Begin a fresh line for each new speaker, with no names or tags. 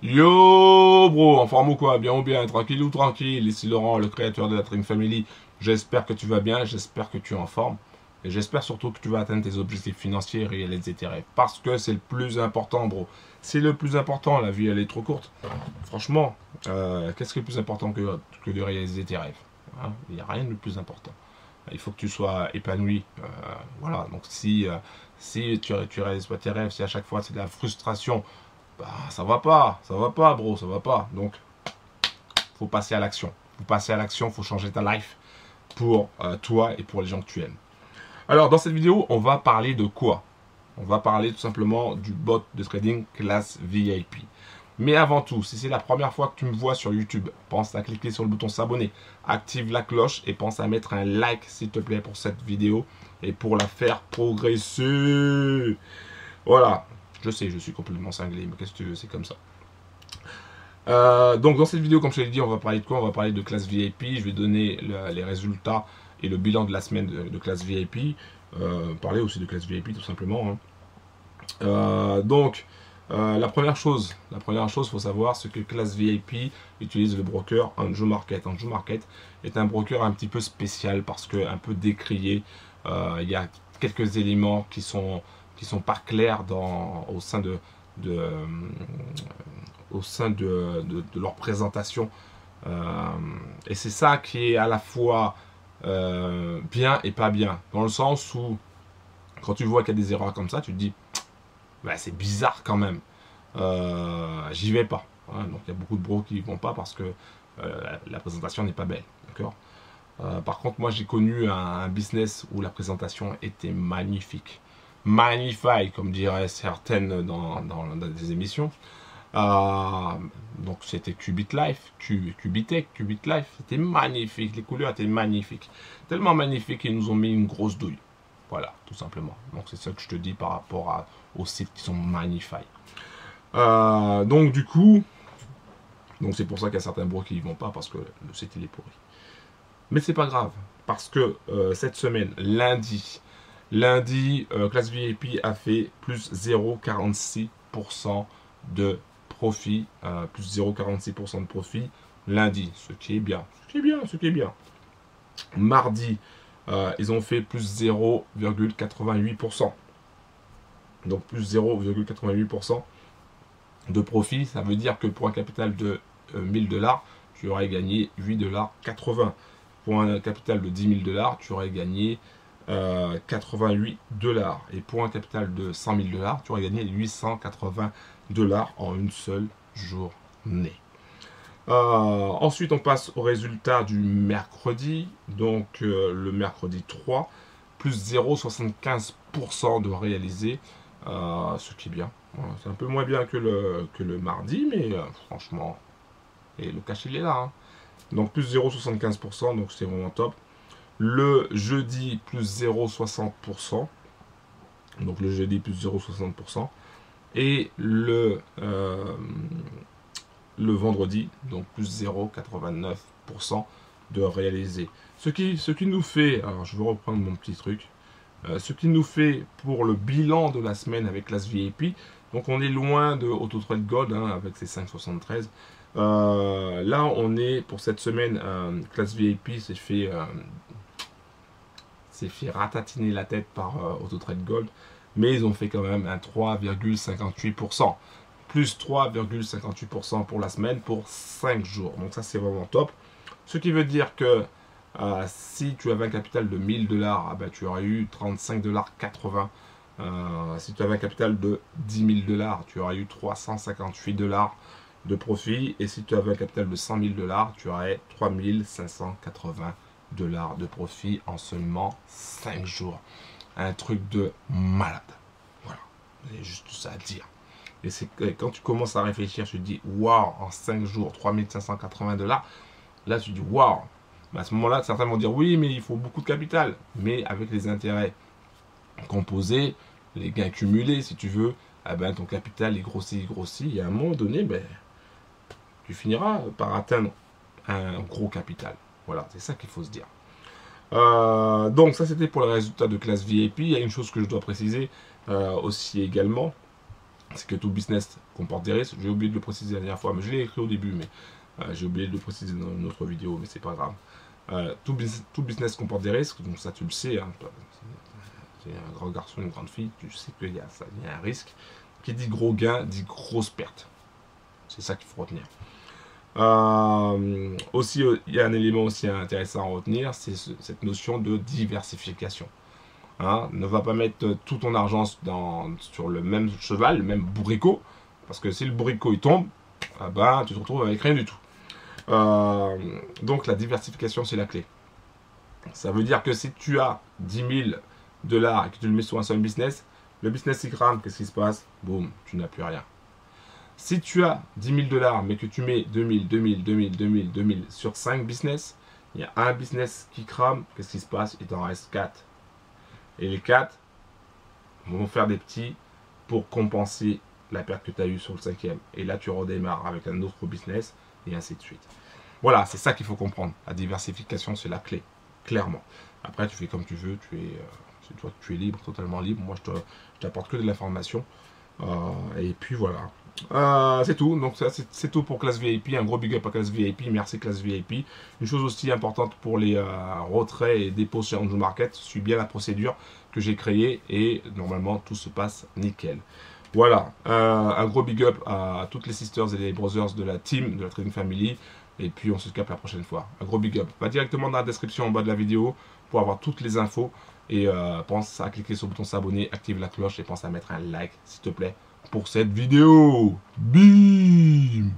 Yo bro, en forme ou quoi? Bien ou bien? Tranquille ou tranquille? Ici Laurent, le créateur de la Dream Family. J'espère que tu vas bien, j'espère que tu es en forme. Et j'espère surtout que tu vas atteindre tes objectifs financiers et réaliser tes rêves. Parce que c'est le plus important bro. C'est le plus important, la vie elle est trop courte. Franchement, qu'est-ce qui est le plus important que de réaliser tes rêves? Hein, il n'y a rien de plus important. Il faut que tu sois épanoui. Voilà, donc si tu réalises pas tes rêves, si à chaque fois c'est de la frustration, bah, ça va pas, bro, ça va pas. Donc, faut passer à l'action. Faut passer à l'action, faut changer ta life pour toi et pour les gens que tu aimes. Alors, dans cette vidéo, on va parler de quoi? On va parler tout simplement du bot de trading classe VIP. Mais avant tout, si c'est la première fois que tu me vois sur YouTube, pense à cliquer sur le bouton s'abonner, active la cloche et pense à mettre un like s'il te plaît pour cette vidéo et pour la faire progresser. Voilà, je sais, je suis complètement cinglé, mais qu'est-ce que tu veux, c'est comme ça. Donc dans cette vidéo, comme je l'ai dit, on va parler de quoi? On va parler de classe VIP. Je vais donner les résultats et le bilan de la semaine de classe VIP. Parler aussi de classe VIP tout simplement. Hein. La première chose, faut savoir, c'est que classe VIP utilise le broker Anjo Market. Anjo Market est un broker un petit peu spécial parce que un peu décrié. Il y a quelques éléments qui sont pas clairs au sein de leur présentation. Et c'est ça qui est à la fois bien et pas bien. Dans le sens où, quand tu vois qu'il y a des erreurs comme ça, tu te dis, bah, c'est bizarre quand même. J'y vais pas. Hein. Donc il y a beaucoup de bros qui y vont pas parce que la présentation n'est pas belle. D'accord. Par contre, moi j'ai connu un business où la présentation était magnifique. Magnifique, comme diraient certaines dans des émissions. Donc c'était Qubit Life, Qubitech, Qubit Life, c'était magnifique, les couleurs étaient magnifiques. Tellement magnifiques qu'ils nous ont mis une grosse douille. Voilà, tout simplement. Donc c'est ça que je te dis par rapport aux sites qui sont magnifiques. Donc du coup, c'est pour ça qu'il y a certains bros qui y vont pas parce que le site il est pourri. Mais c'est pas grave, parce que cette semaine, lundi, classe VIP a fait plus 0,46% de profit, plus 0,46% de profit lundi, ce qui est bien, ce qui est bien. Mardi, ils ont fait plus 0,88%. Donc plus 0,88% de profit, ça veut dire que pour un capital de 1000 $, tu aurais gagné 8,80 $. Pour un capital de 10 000 $, tu aurais gagné 88 $. Et pour un capital de 100 000 $, tu aurais gagné 880 $ en une seule journée. Ensuite, on passe au résultat du mercredi. Donc, le mercredi 3, plus 0,75% de réalisé, ce qui est bien. C'est un peu moins bien que le mardi, mais franchement, et le cash il est là. Hein. Donc, plus 0,75%, donc c'est vraiment top. Le jeudi, plus 0,60%. Donc, le jeudi, plus 0,60%. Et le vendredi, donc plus 0,89% de réalisé. Ce qui nous fait, alors je vais reprendre mon petit truc, ce qui nous fait pour le bilan de la semaine avec classe VIP, donc on est loin de AutoTrade Gold hein, avec ses 5,73. Là on est pour cette semaine, classe VIP s'est fait ratatiner la tête par AutoTrade Gold, mais ils ont fait quand même un 3,58%. Plus 3,58% pour la semaine pour 5 jours. Donc ça c'est vraiment top. Ce qui veut dire que si tu avais un capital de 1000 $, ah ben, tu aurais eu 35,80 $. Si tu avais un capital de 10 000 $, tu aurais eu 358 $ de profit. Et si tu avais un capital de 100 000 $, tu aurais 3580 $ de profit en seulement 5 jours. Un truc de malade. Voilà, c'est juste ça à dire. Et c'est quand tu commences à réfléchir, tu te dis waouh, en 5 jours, 3580 $. Là, tu te dis waouh. À ce moment-là, certains vont dire oui, mais il faut beaucoup de capital. Mais avec les intérêts composés, les gains cumulés, si tu veux, eh ben, ton capital il grossit. Et à un moment donné, ben, tu finiras par atteindre un gros capital. Voilà, c'est ça qu'il faut se dire. Donc ça c'était pour les résultats de classe VIP. Il y a une chose que je dois préciser aussi également, c'est que tout business comporte des risques. J'ai oublié de le préciser la dernière fois, mais je l'ai écrit au début, mais j'ai oublié de le préciser dans une autre vidéo, mais c'est pas grave. Tout business comporte des risques, donc ça tu le sais. Hein, tu es un grand garçon, une grande fille, tu sais qu'il y a un risque. Qui dit gros gain, dit grosse perte. C'est ça qu'il faut retenir. Aussi, il y a un élément aussi intéressant à retenir, c'est cette notion de diversification. Hein, ne va pas mettre tout ton argent sur le même cheval, le même bourricot, parce que si le bourricot il tombe, ah ben, tu te retrouves avec rien du tout. Donc la diversification c'est la clé. Ça veut dire que si tu as 10 000 $ et que tu le mets sur un seul business, le business il crame, qu'est-ce qui se passe? Boum, tu n'as plus rien. Si tu as 10 000 $ mais que tu mets 2000, 2000, 2000, 2000, 2000 sur 5 business, il y a un business qui crame, qu'est-ce qui se passe? Il t'en reste 4. Et les 4 vont faire des petits pour compenser la perte que tu as eue sur le 5e. Et là, tu redémarres avec un autre business et ainsi de suite. Voilà, c'est ça qu'il faut comprendre. La diversification, c'est la clé, clairement. Après, tu fais comme tu veux, c'est toi, tu es libre, totalement libre. Moi, je t'apporte que de l'information. Et puis voilà. C'est tout. Donc c'est tout pour Classe VIP. Un gros big up à Classe VIP. Merci Classe VIP. Une chose aussi importante pour les retraits et dépôts sur Angel Market, suis bien la procédure que j'ai créée et normalement tout se passe nickel. Voilà. Un gros big up à toutes les sisters et les brothers de la team, de la Trading Family. Et puis on se capte la prochaine fois. Un gros big up. Va directement dans la description en bas de la vidéo pour avoir toutes les infos. Et pense à cliquer sur le bouton s'abonner, active la cloche et pense à mettre un like s'il te plaît pour cette vidéo. Bim!